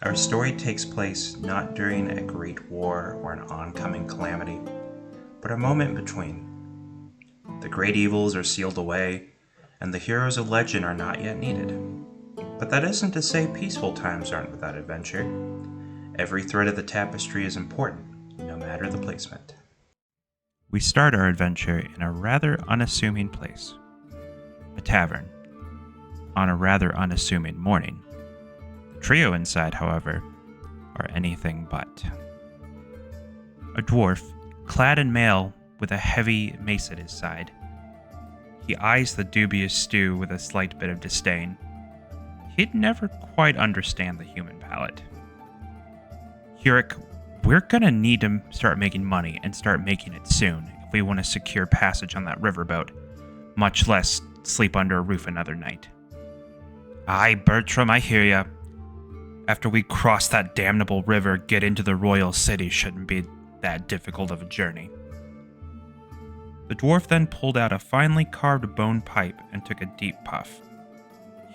Our story takes place not during a great war or an oncoming calamity, but a moment between. The great evils are sealed away, and the heroes of legend are not yet needed. But that isn't to say peaceful times aren't without adventure. Every thread of the tapestry is important, no matter the placement. We start our adventure in a rather unassuming place, a tavern, on a rather unassuming morning. The trio inside, however, are anything but. A dwarf, clad in mail with a heavy mace at his side. He eyes the dubious stew with a slight bit of disdain. He'd never quite understand the human palate. Huck, we're gonna need to start making money and start making it soon if we want to secure passage on that riverboat, much less sleep under a roof another night. Aye, Bertram, I hear ya. After we cross that damnable river, get into the royal city shouldn't be that difficult of a journey. The dwarf then pulled out a finely carved bone pipe and took a deep puff.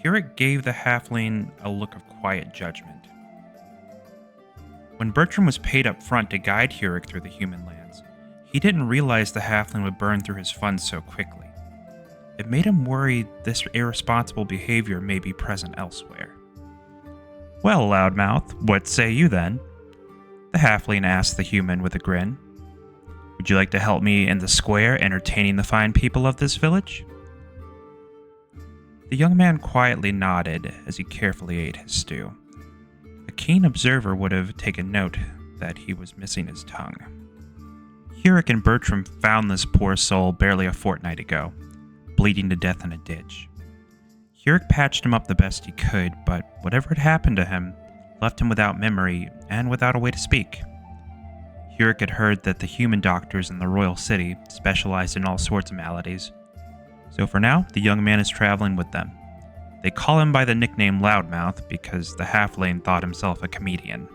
Huck gave the halfling a look of quiet judgment. When Bertram was paid up front to guide Huck through the human lands, he didn't realize the halfling would burn through his funds so quickly. It made him worry this irresponsible behavior may be present elsewhere. Well, Loudmouth, what say you then? The halfling asked the human with a grin. Would you like to help me in the square entertaining the fine people of this village? The young man quietly nodded as he carefully ate his stew. A keen observer would have taken note that he was missing his tongue. Huck and Bertram found this poor soul barely a fortnight ago, bleeding to death in a ditch. Huck patched him up the best he could, but whatever had happened to him left him without memory and without a way to speak. Huck had heard that the human doctors in the royal city specialized in all sorts of maladies, so for now the young man is traveling with them. They call him by the nickname Loudmouth because the halfling thought himself a comedian.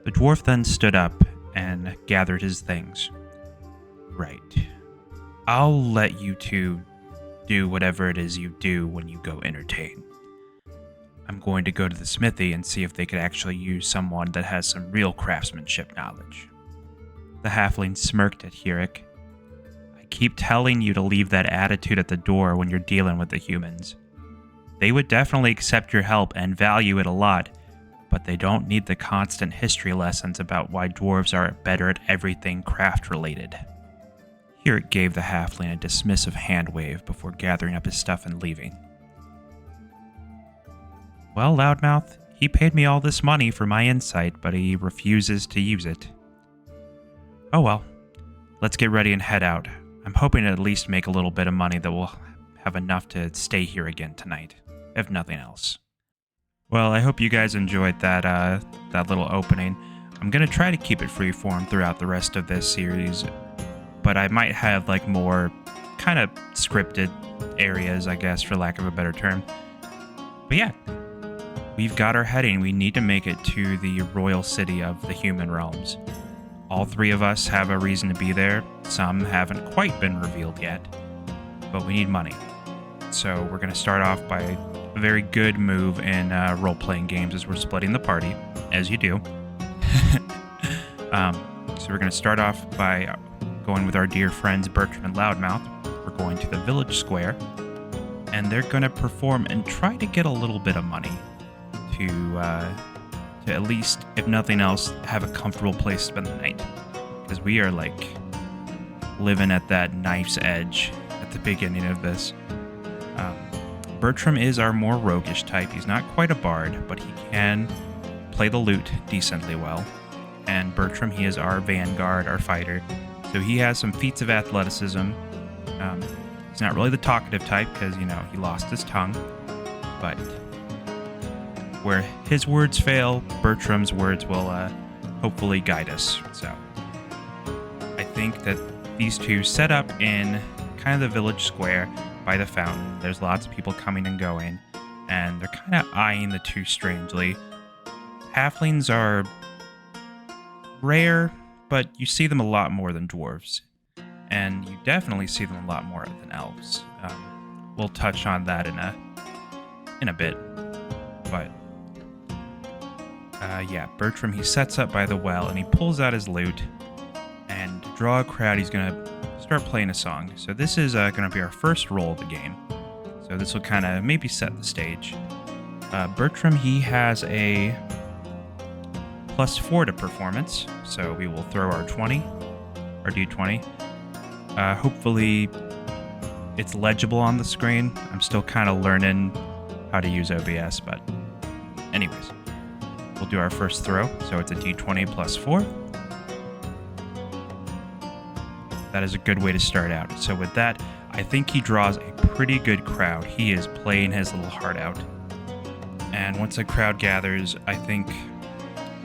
The dwarf then stood up and gathered his things. Right. I'll let you two do whatever it is you do when you go entertain. I'm going to go to the smithy and see if they could actually use someone that has some real craftsmanship knowledge. The halfling smirked at Huck. I keep telling you to leave that attitude at the door when you're dealing with the humans. They would definitely accept your help and value it a lot, but they don't need the constant history lessons about why dwarves are better at everything craft-related. Huck gave the halfling a dismissive hand wave before gathering up his stuff and leaving. Well, Loudmouth, he paid me all this money for my insight, but he refuses to use it. Oh well, let's get ready and head out. I'm hoping to at least make a little bit of money that will have enough to stay here again tonight, if nothing else. Well, I hope you guys enjoyed that little opening. I'm going to try to keep it freeform throughout the rest of this series, but I might have like more kind of scripted areas, I guess, for lack of a better term. But yeah, we've got our heading. We need to make it to the royal city of the human realms. All three of us have a reason to be there. Some haven't quite been revealed yet, but we need money. So we're going to start off by a very good move in role-playing games as we're splitting the party, as you do. So we're going to start off by going with our dear friends Bertram and Loudmouth. We're going to the village square, and they're going to perform and try to get a little bit of money to at least, if nothing else, have a comfortable place to spend the night. Because we are like living at that knife's edge at the beginning of this. Bertram is our more roguish type. He's not quite a bard, but he can play the lute decently well. And Bertram, he is our vanguard, our fighter. So he has some feats of athleticism. He's not really the talkative type because, he lost his tongue. But where his words fail, Bertram's words will hopefully guide us. So I think that these two set up in kind of the village square by the fountain. There's lots of people coming and going, and they're kind of eyeing the two strangely. Halflings are rare, but you see them a lot more than dwarves. And you definitely see them a lot more than elves. We'll touch on that in a bit. But Yeah, Bertram, he sets up by the well and he pulls out his lute. And to draw a crowd, he's going to start playing a song. So this is going to be our first roll of the game. So this will kind of maybe set the stage. Bertram, he has a +4 to performance. So we will throw our D20. Hopefully it's legible on the screen. I'm still kind of learning how to use OBS, but anyways. We'll do our first throw, so it's a D20 +4. That is a good way to start out. So with that, I think he draws a pretty good crowd. He is playing his little heart out. And once a crowd gathers, I think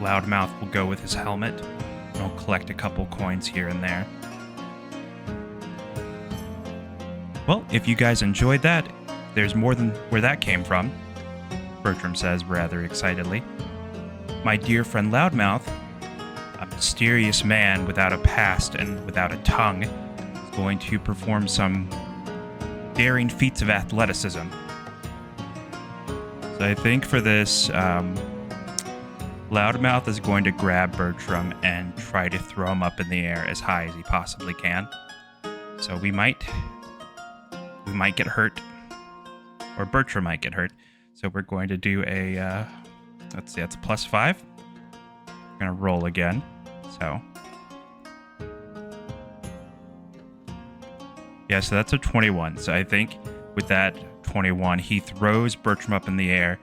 Loudmouth will go with his helmet, and he'll collect a couple coins here and there. Well, if you guys enjoyed that, there's more than where that came from, Bertram says rather excitedly. My dear friend Loudmouth, a mysterious man without a past and without a tongue, is going to perform some daring feats of athleticism. So I think for this, Loudmouth is going to grab Bertram and try to throw him up in the air as high as he possibly can. So we might get hurt, or Bertram might get hurt. So we're going to do a, let's see, that's a +5. We're going to roll again. So, yeah, so that's a 21. So I think with that 21, he throws Bertram up in the air,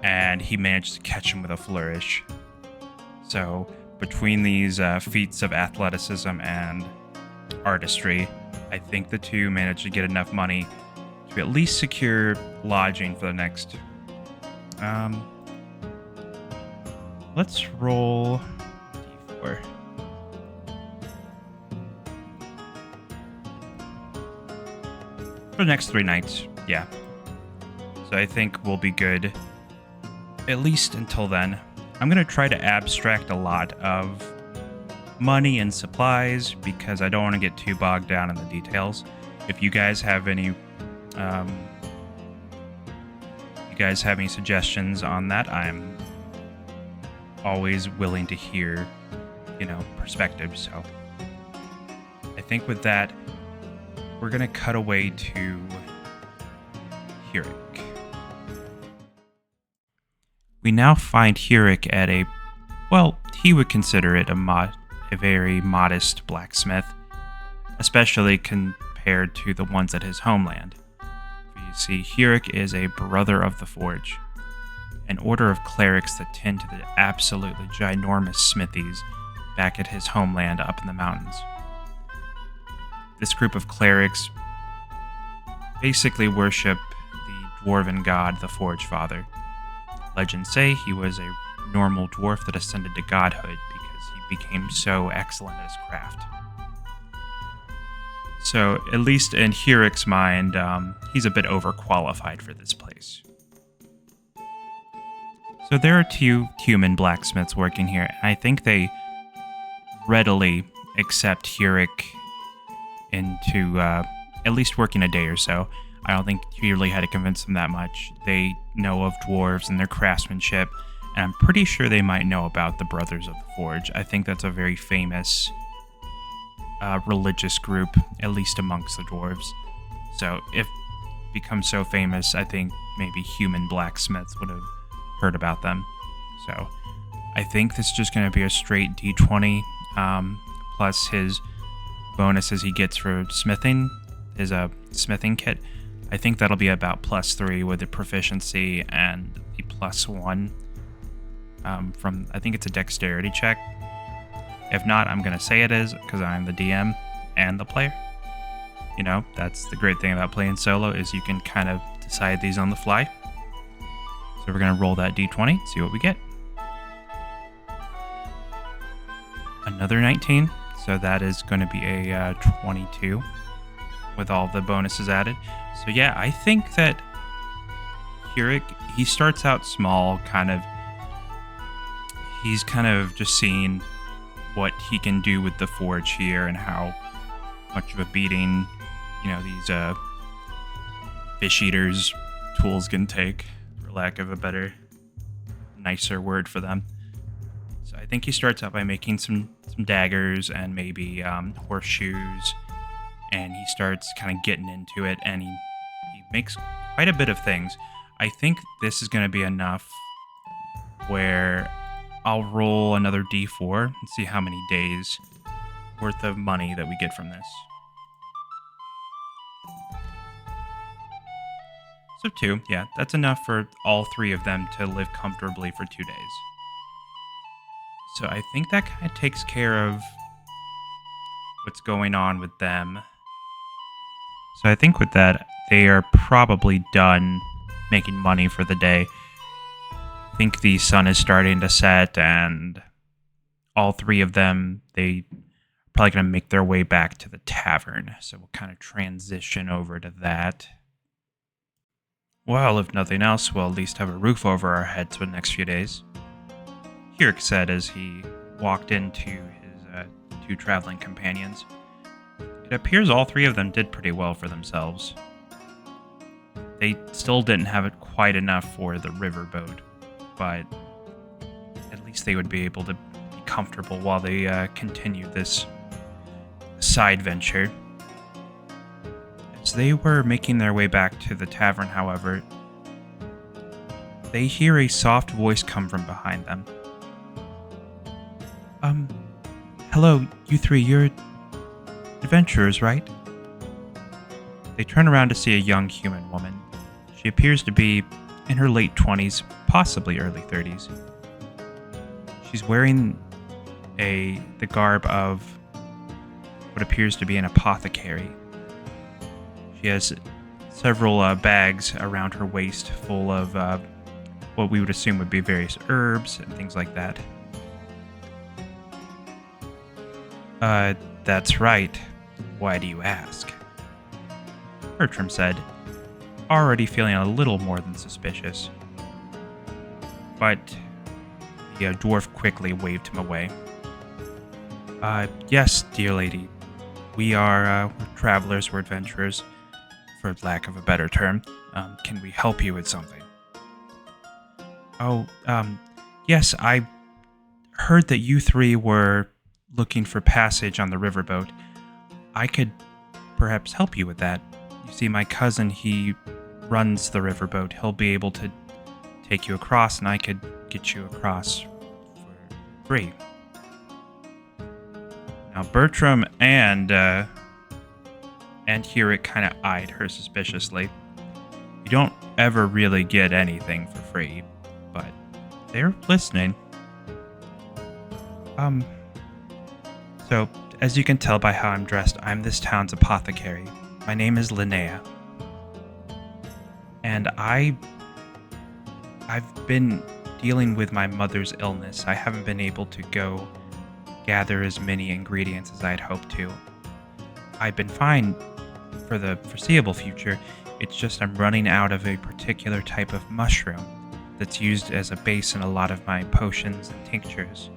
and he manages to catch him with a flourish. So between these feats of athleticism and artistry, I think the two managed to get enough money to at least secure lodging for the next. Let's roll D4. For the next 3 nights, yeah. So I think we'll be good, at least until then. I'm going to try to abstract a lot of money and supplies because I don't want to get too bogged down in the details. If you guys have any suggestions on that, I'm always willing to hear, perspectives. So I think with that, we're going to cut away to Huck. We now find Huck at he would consider it a very modest blacksmith, especially compared to the ones at his homeland. You see, Huck is a brother of the Forge, an order of clerics that tend to the absolutely ginormous smithies back at his homeland up in the mountains. This group of clerics basically worship the dwarven god, the Forge Father. Legends say he was a normal dwarf that ascended to godhood because he became so excellent at his craft. So, at least in Huck's mind, he's a bit overqualified for this place. So there are 2 human blacksmiths working here, and I think they readily accept Huck into at least working a day or so. I don't think he really had to convince them that much. They know of dwarves and their craftsmanship, and I'm pretty sure they might know about the Brothers of the Forge. I think that's a very famous religious group, at least amongst the dwarves. So if it becomes so famous, I think maybe human blacksmiths would have heard about them. So I think this is just going to be a straight D20 plus his bonuses he gets for smithing, his smithing kit. I think that'll be about +3 with the proficiency and the +1 from, I think it's a dexterity check. If not, I'm going to say it is because I'm the DM and the player. That's the great thing about playing solo is you can kind of decide these on the fly. So we're going to roll that D20, see what we get. Another 19, so that is going to be a 22 with all the bonuses added. So yeah, I think that Huck, he starts out small, he's kind of just seeing what he can do with the forge here and how much of a beating, these fish eaters tools can take, for lack of a better nicer word for them. So I think he starts out by making some daggers and maybe horseshoes, and he starts kind of getting into it, and he makes quite a bit of things. I think this is going to be enough where I'll roll another d4 and see how many days worth of money that we get from this. So 2, yeah, that's enough for all 3 of them to live comfortably for 2 days. So I think that kind of takes care of what's going on with them. So I think with that, they are probably done making money for the day. I think the sun is starting to set, and all 3 of them, they probably going to make their way back to the tavern. So we'll kind of transition over to that. Well, if nothing else, we'll at least have a roof over our heads for the next few days. Huck said as he walked into his 2 traveling companions. It appears all 3 of them did pretty well for themselves. They still didn't have it quite enough for the riverboat, but at least they would be able to be comfortable while they continue this side venture. As they were making their way back to the tavern, however, they hear a soft voice come from behind them. Hello, you 3, you're adventurers, right? They turn around to see a young human woman. She appears to be in her late 20s, possibly early 30s. She's wearing the garb of what appears to be an apothecary. She has several bags around her waist full of what we would assume would be various herbs and things like that. That's right. Why do you ask? Bertram said, already feeling a little more than suspicious. But the dwarf quickly waved him away. Yes, dear lady. We're travelers, we're adventurers, for lack of a better term. Can we help you with something? Oh, yes, I heard that you 3 were looking for passage on the riverboat. I could perhaps help you with that. You see, my cousin, he runs the riverboat. He'll be able to take you across, and I could get you across for free. Now, Bertram and Huck kind of eyed her suspiciously. You don't ever really get anything for free, but they're listening. So, as you can tell by how I'm dressed, I'm this town's apothecary. My name is Linnea. And I've been dealing with my mother's illness. I haven't been able to go gather as many ingredients as I'd hoped to. I've been fine for the foreseeable future. It's just I'm running out of a particular type of mushroom that's used as a base in a lot of my potions and tinctures.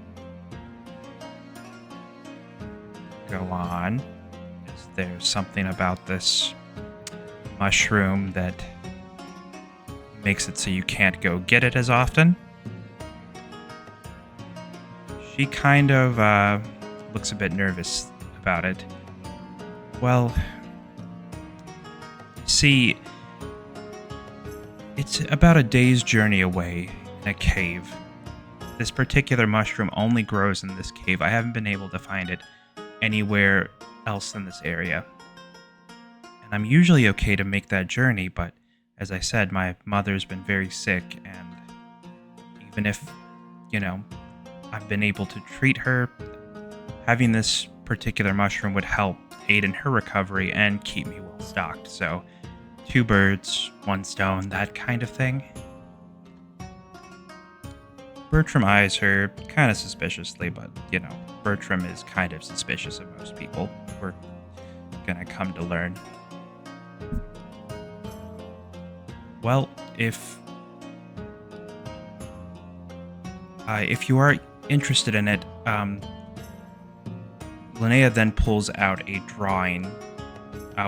Go on. Is there something about this mushroom that makes it so you can't go get it as often? She kind of looks a bit nervous about it. Well, see, it's about a day's journey away in a cave. This particular mushroom only grows in this cave. I haven't been able to find it anywhere else in this area. And I'm usually okay to make that journey, but as I said, my mother's been very sick, and even if, I've been able to treat her, having this particular mushroom would help aid in her recovery and keep me well stocked. So, 2 birds, 1 stone, that kind of thing. Bertram eyes her kind of suspiciously, but, Bertram is kind of suspicious of most people. We're gonna come to learn. Well, if you are interested in it, Linnea then pulls out a drawing.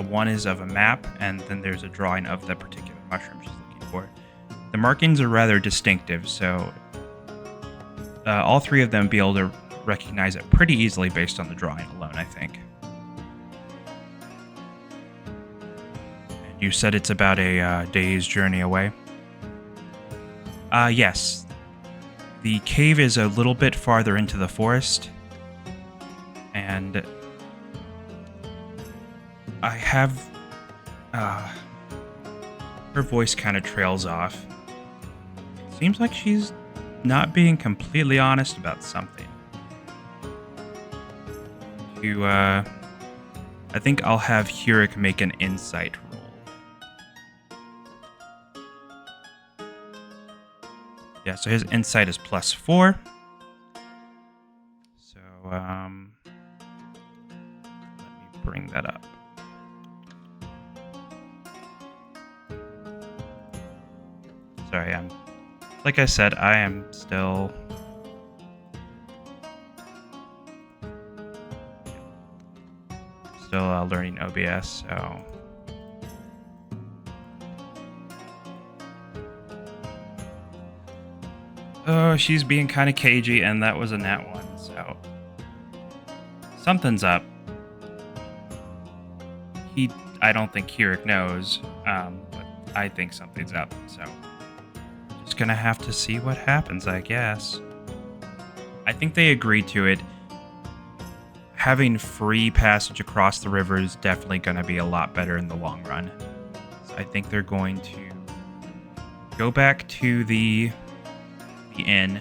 One is of a map, and then there's a drawing of the particular mushroom she's looking for. The markings are rather distinctive, so all three of them be able to recognize it pretty easily based on the drawing alone, I think. And you said it's about a day's journey away? Yes. The cave is a little bit farther into the forest, and I have... her voice kind of trails off. Seems like she's not being completely honest about something. I think I'll have Huck make an insight roll. Yeah, so his insight is +4. So, let me bring that up. Sorry, like I said, I am still learning OBS, so oh, she's being kind of cagey, and that was a nat 1, so something's up. I don't think Huck knows, but I think something's up, so just gonna have to see what happens, I guess. I think they agreed to it. Having free passage across the river is definitely going to be a lot better in the long run. So I think they're going to go back to the inn,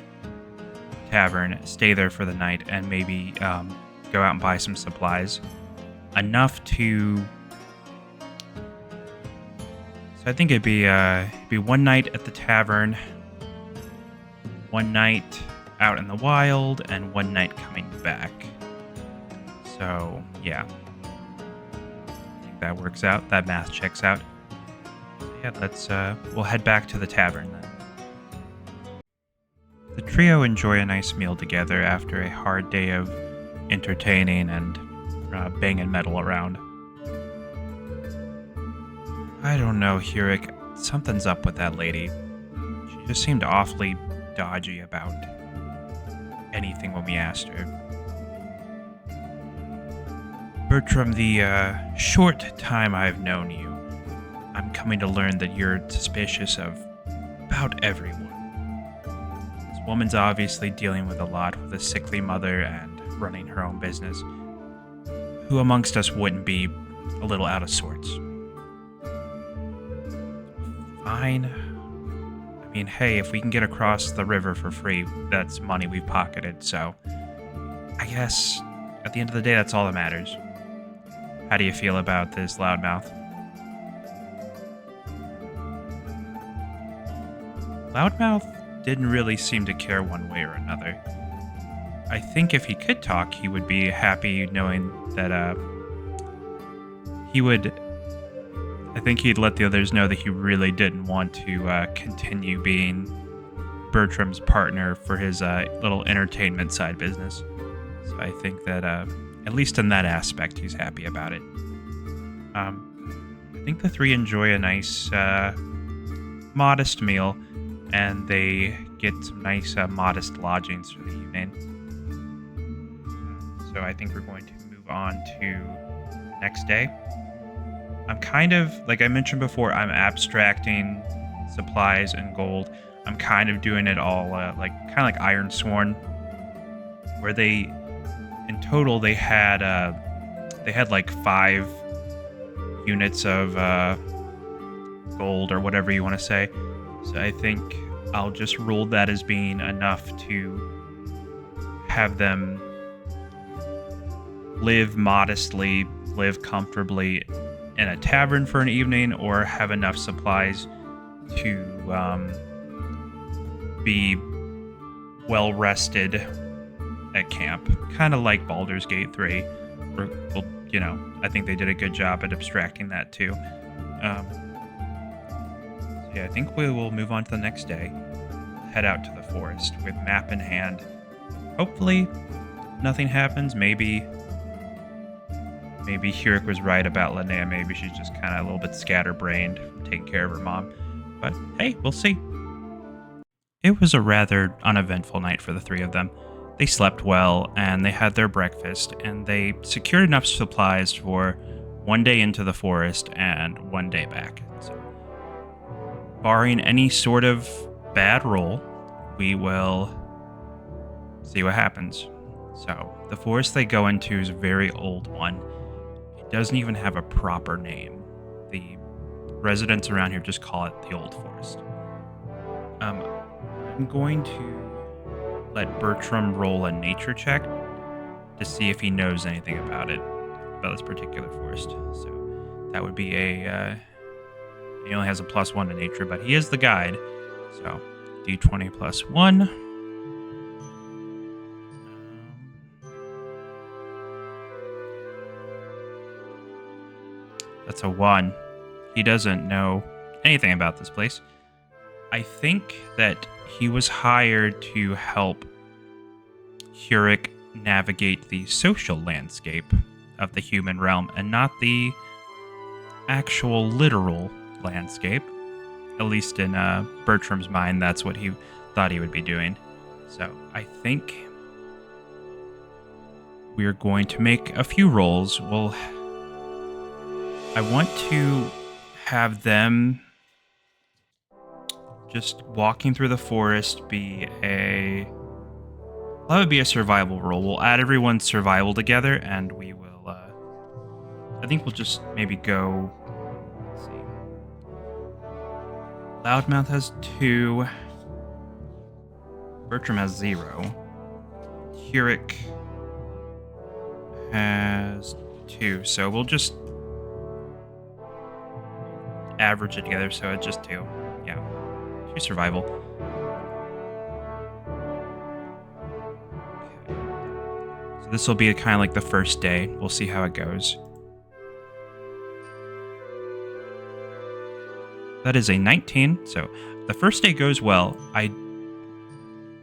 tavern, stay there for the night, and maybe go out and buy some supplies. Enough to... So I think it'd be one night at the tavern, one night out in the wild, and one night coming back. So, yeah. I think that works out. That math checks out. Yeah, we'll head back to the tavern then. The trio enjoy a nice meal together after a hard day of entertaining and banging metal around. I don't know, Huck. Something's up with that lady. She just seemed awfully dodgy about anything when we asked her. Bertram, the short time I've known you, I'm coming to learn that you're suspicious of about everyone. This woman's obviously dealing with a lot, with a sickly mother and running her own business. Who amongst us wouldn't be a little out of sorts? Fine. I mean, hey, if we can get across the river for free, that's money we've pocketed, so I guess at the end of the day, that's all that matters. How do you feel about this loudmouth? Loudmouth didn't really seem to care one way or another. I think if he could talk, he would be happy knowing that, I think he'd let the others know that he really didn't want to continue being Bertram's partner for his little entertainment side business. So I think that, at least in that aspect, he's happy about it. I think the three enjoy a nice, modest meal, and they get some nice, modest lodgings for the evening. So I think we're going to move on to next day. I'm kind of, like I mentioned before, I'm abstracting supplies and gold. I'm kind of doing it all, kind of like Ironsworn, where in total, they had like 5 units of gold or whatever you want to say. So I think I'll just rule that as being enough to have them live modestly, live comfortably in a tavern for an evening, or have enough supplies to be well rested at camp, kind of like Baldur's Gate 3. Well, you know, I think they did a good job at abstracting that too. So yeah, I think we will move on to the next day. Head out to the forest with map in hand. Hopefully, nothing happens. Maybe Huck was right about Linnea. Maybe she's just kind of a little bit scatterbrained from taking care of her mom. But hey, we'll see. It was a rather uneventful night for the three of them. They slept well, and they had their breakfast, and they secured enough supplies for one day into the forest and one day back. So, barring any sort of bad roll, we will see what happens. So, the forest they go into is a very old one. It doesn't even have a proper name. The residents around here just call it the Old Forest. I'm going to let Bertram roll a nature check to see if he knows anything about this particular forest. So that would be he only has a +1 to nature, but he is the guide. So d20 +1. That's a 1. He doesn't know anything about this place. I think that he was hired to help Huck navigate the social landscape of the human realm and not the actual literal landscape. At least in Bertram's mind, that's what he thought he would be doing. So I think we're going to make a few rolls. I want to have them just walking through the forest that would be a survival roll. We'll add everyone's survival together, and we will, I think we'll just maybe go, let's see. Loudmouth has 2. Bertram has 0. Huck has 2. So we'll just average it together, so it's just 2. Yeah. 2 survival. Okay. So this will be kind of like the first day. We'll see how it goes. That is a 19. So the first day goes well.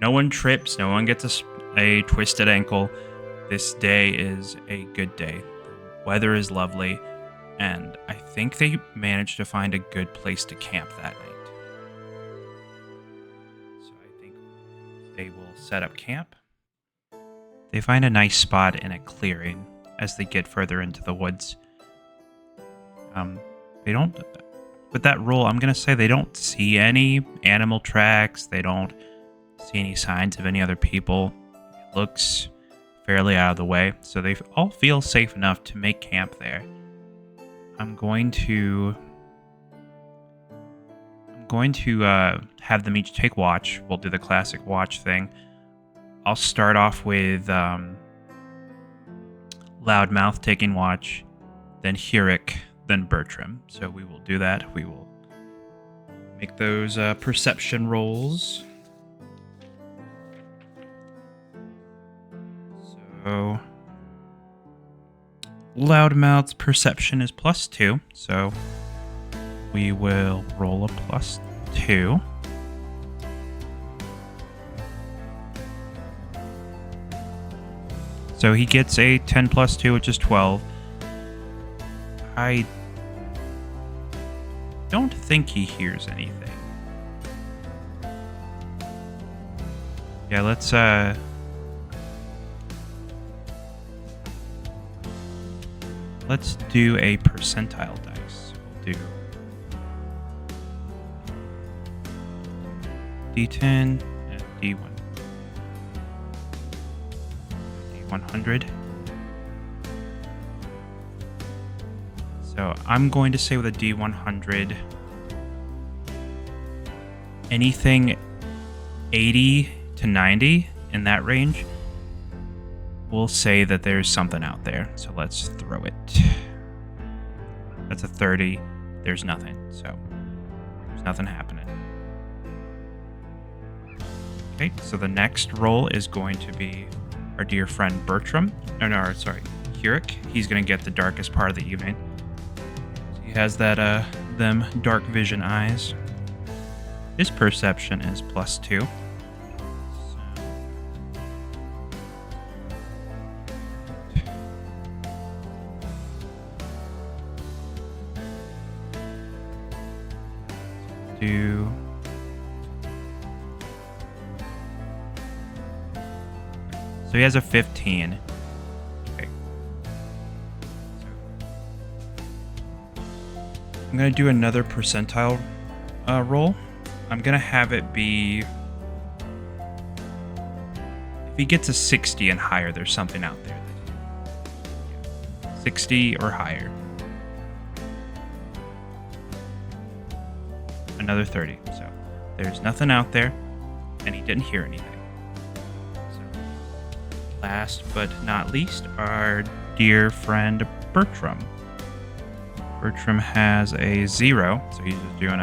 No one trips. No one gets a twisted ankle. This day is a good day. The weather is lovely. And I think they managed to find a good place to camp that night. So I think they will set up camp. They find a nice spot in a clearing as they get further into the woods. With that roll, I'm going to say they don't see any animal tracks. They don't see any signs of any other people. It looks fairly out of the way. So they all feel safe enough to make camp there. I'm going to have them each take watch. We'll do the classic watch thing. I'll start off with Loudmouth taking watch, then Huck, then Bertram. So we will do that. We will make those perception rolls. So Loudmouth's perception is +2, so we will roll a +2. So he gets a 10 + 2, which is 12. I don't think he hears anything. Yeah, let's do a percentile dice. We'll do D10 and D100. So I'm going to say with a D100, anything 80 to 90 in that range, we'll say that there's something out there. So let's throw it. That's a 30. There's nothing. So there's nothing happening. Okay, so the next roll is going to be our dear friend Bertram. Huck. He's going to get the darkest part of the evening. He has that them dark vision eyes. His perception is +2. So he has a 15. Okay. I'm going to do another percentile roll. I'm going to have it be... If he gets a 60 and higher, there's something out there. 60 or higher. Another 30. So there's nothing out there, and he didn't hear anything. So, last but not least, our dear friend Bertram. Bertram has a 0, so he's just doing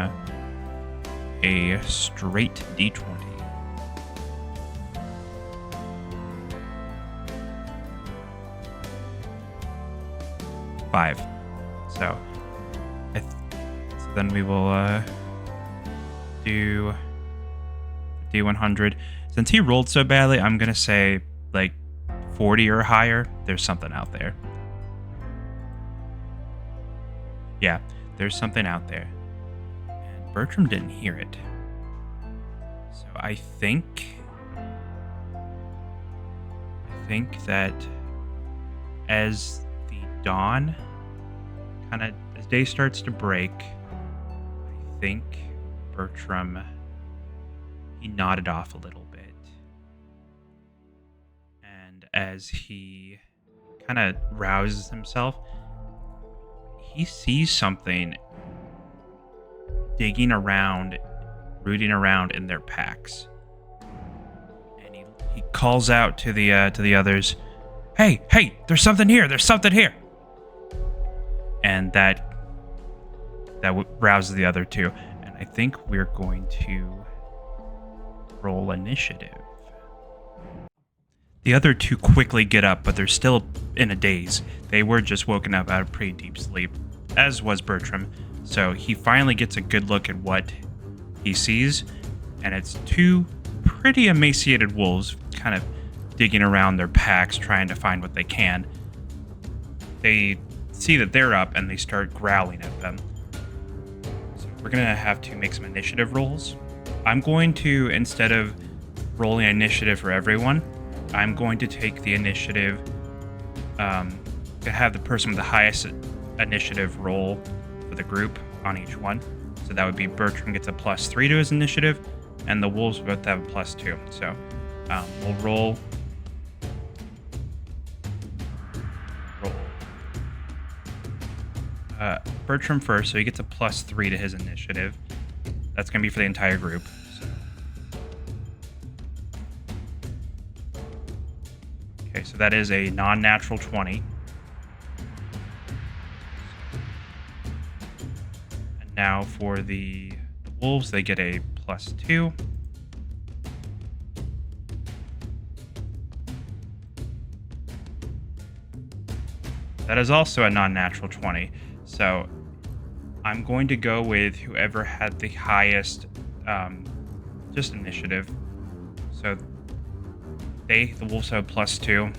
a straight D20. Five. So then we will do D100. Since he rolled so badly, I'm gonna say like 40 or higher. There's something out there. Yeah, there's something out there. And Bertram didn't hear it. So I think that as the dawn as day starts to break, I think Bertram, he nodded off a little bit. And as he kind of rouses himself, he sees something digging around, rooting around in their packs. And he calls out to the others, Hey, there's something here, there's something here. And that rouses the other two. And I think we're going to roll initiative. The other two quickly get up, but they're still in a daze. They were just woken up out of pretty deep sleep, as was Bertram. So he finally gets a good look at what he sees, and it's two pretty emaciated wolves kind of digging around their packs, trying to find what they can. They see that they're up, and they start growling at them. So we're going to have to make some initiative rolls. I'm going to, instead of rolling initiative for everyone, I'm going to take the initiative, to have the person with the highest initiative roll for the group on each one. So that would be Bertram gets a +3 to his initiative, and the wolves both have a +2. So we'll roll. Bertram first, so he gets a +3 to his initiative. That's going to be for the entire group. Okay, so that is a non-natural 20. And now for the wolves, they get a +2. That is also a non-natural 20. So I'm going to go with whoever had the highest just initiative. So the wolves have a +2,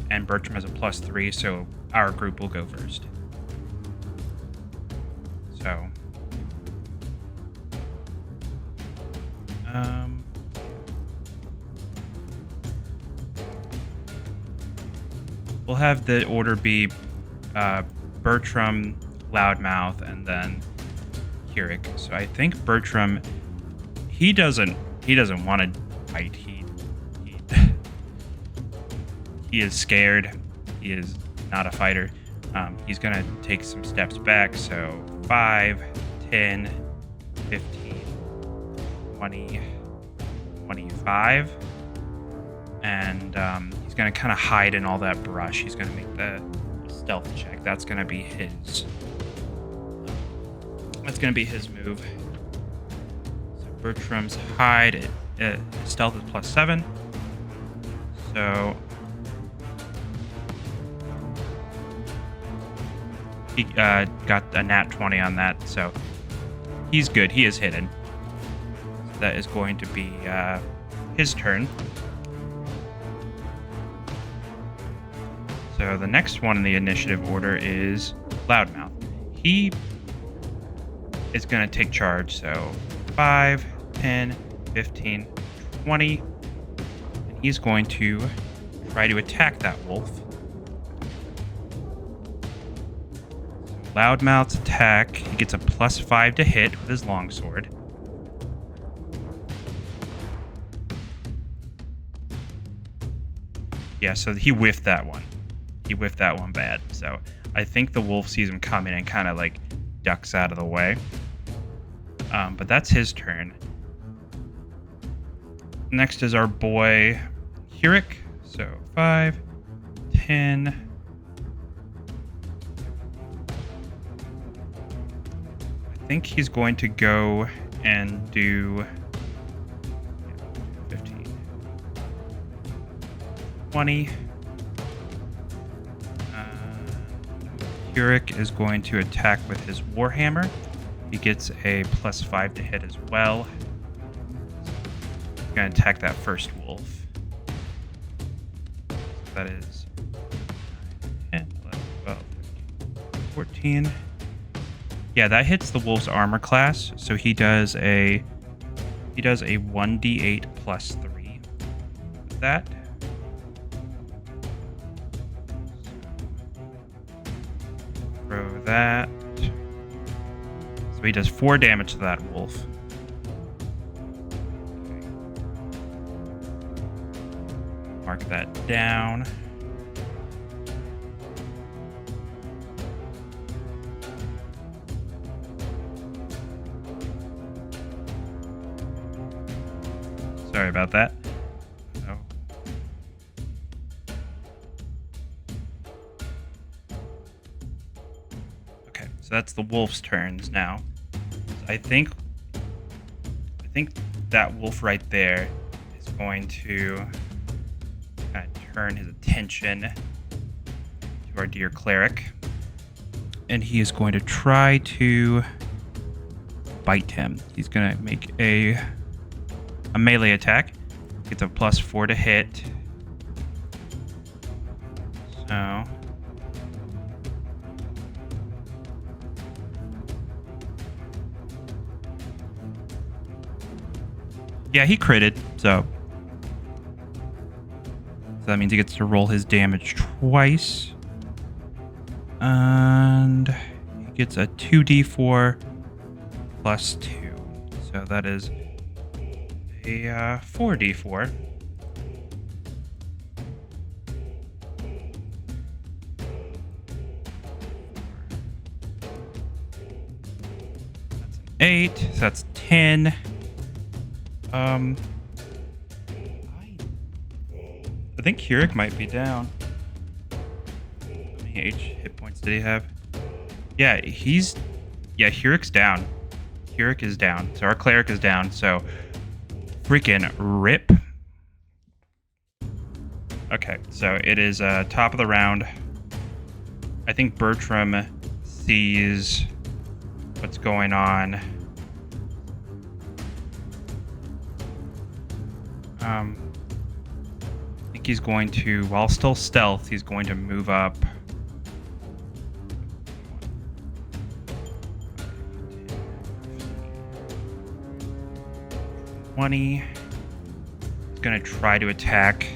and Bertram has a +3, so our group will go first. So we'll have the order be Bertram, Loudmouth, and then Huck. So I think Bertram, he doesn't want to fight. He is scared. He is not a fighter. He's gonna take some steps back. So 5, 10, 15, 20, 25, and he's gonna kind of hide in all that brush. He's gonna make the stealth check. That's gonna be his. That's gonna be his move. So Bertram's hide. Stealth is +7. So he got a nat 20 on that, so he's good. He is hidden. So that is going to be his turn. So the next one in the initiative order is Loudmouth. He is going to take charge. So 5, 10, 15, 20. And he's going to try to attack that wolf. Loudmouth's attack, he gets a +5 to hit with his longsword. Yeah, so he whiffed that one. He whiffed that one bad. So I think the wolf sees him coming and kind of like ducks out of the way. But that's his turn. Next is our boy Huck. So 5, 10. I think he's going to go and do 15, 20. Huck is going to attack with his Warhammer. He gets a +5 to hit as well. He's going to attack that first wolf. That is 10, 11, 12, 13, 14. Yeah, that hits the wolf's armor class. So he does a 1d8 +3 with that. Throw that. So he does 4 damage to that wolf. Mark that down. Sorry about that. Oh. Okay, so that's the wolf's turns now. So I think that wolf right there is going to kind of turn his attention to our dear cleric, and he is going to try to bite him. He's going to make a melee attack. Gets a +4 to hit. So yeah, he critted, so that means he gets to roll his damage twice. And he gets a 2d4 +2. So that is a 4d4. That's an 8. So that's 10. I think Huck might be down. How many hit points did he have? Yeah, Huck's down. Huck is down. So our cleric is down. So freaking rip. Okay, so it is top of the round. I think Bertram sees what's going on. I think he's going to, while still stealth, he's going to move up. 20. He's going to try to attack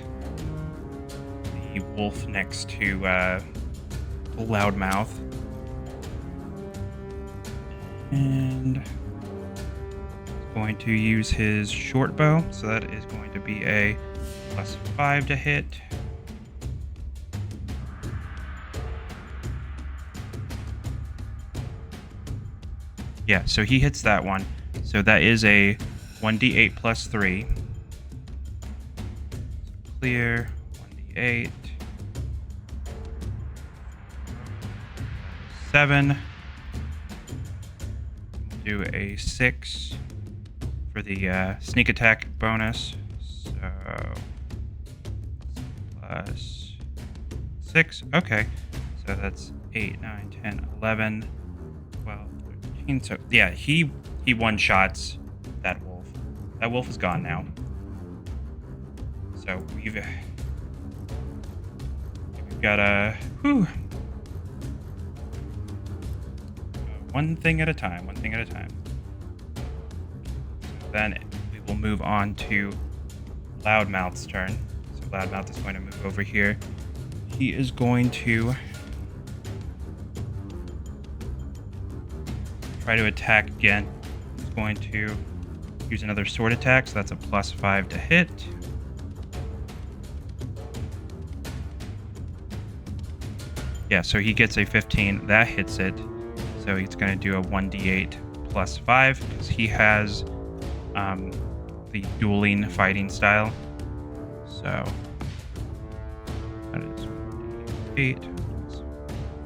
the wolf next to Loudmouth. And going to use his short bow, so that is going to be a +5 to hit. Yeah, so he hits that one. So that is a 1d8 +3. So clear, 1d8. 7. Do a 6 for the sneak attack bonus. So +6. Okay. So that's 8, 9, 10, 11, 12, 13. So yeah, he one-shots that wolf. That wolf is gone now. So we've got a one thing at a time. Then we will move on to Loudmouth's turn. So Loudmouth is going to move over here. He is going to try to attack again. He's going to use another sword attack, so that's a +5 to hit. Yeah, so he gets a 15. That hits it. So he's going to do a 1d8 +5 because he has the dueling fighting style. So that is 8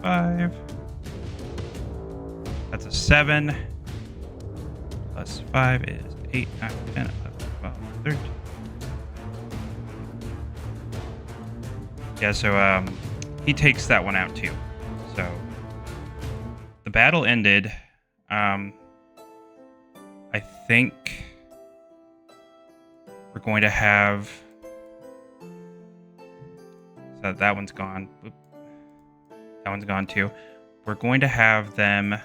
+5. That's a 7. +5 is 8, 9, 10, 11, 12, 13. Yeah, so he takes that one out too. So the battle ended. I think we're going to have... So that one's gone. Oop. That one's gone too. We're going to have them... I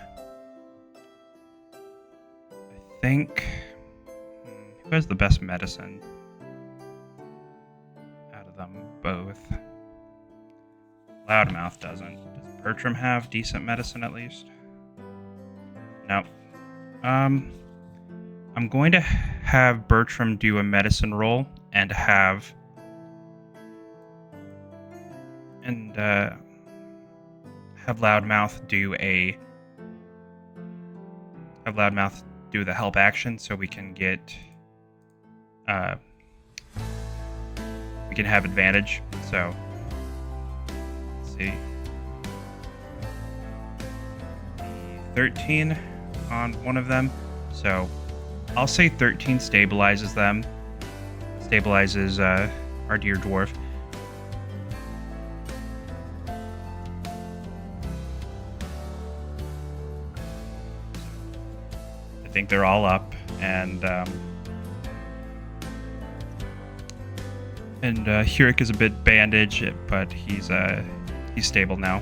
think... Who has the best medicine out of them both? Loudmouth doesn't. Does Bertram have decent medicine at least? No. I'm going to have Bertram do a medicine roll and have Loudmouth do the help action so we can get we can have advantage. So let's see. 13 on one of them. So I'll say 13 stabilizes them. Stabilizes our dear dwarf. I think they're all up, and Huck is a bit bandaged, but he's stable now.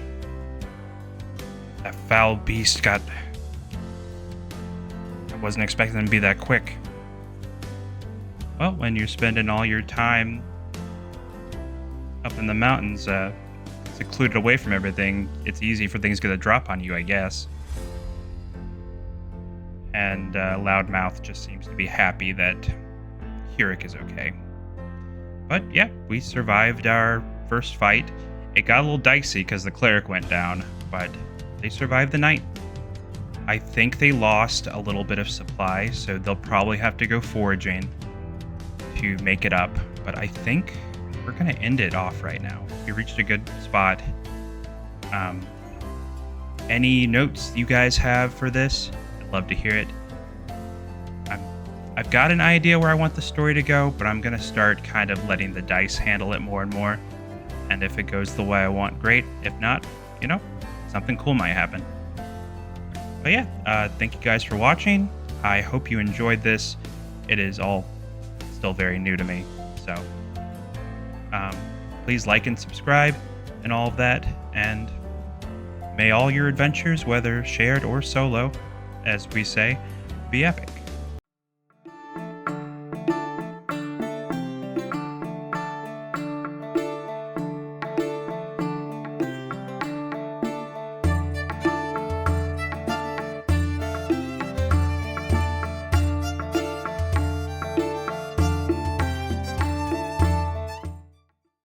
That foul beast got... I wasn't expecting him to be that quick. Well, when you're spending all your time up in the mountains, secluded away from everything, it's easy for things to drop on you, I guess. And Loudmouth just seems to be happy that Huck is okay. But yeah, we survived our first fight. It got a little dicey because the cleric went down, but they survived the night. I think they lost a little bit of supply, so they'll probably have to go foraging to make it up. But I think we're going to end it off right now. We reached a good spot. Any notes you guys have for this? I'd love to hear it. I've got an idea where I want the story to go, but I'm going to start kind of letting the dice handle it more and more. And if it goes the way I want, great. If not, you know, something cool might happen. But yeah, thank you guys for watching. I hope you enjoyed this. It is all still very new to me. So please like and subscribe and all of that. And may all your adventures, whether shared or solo, as we say, be epic.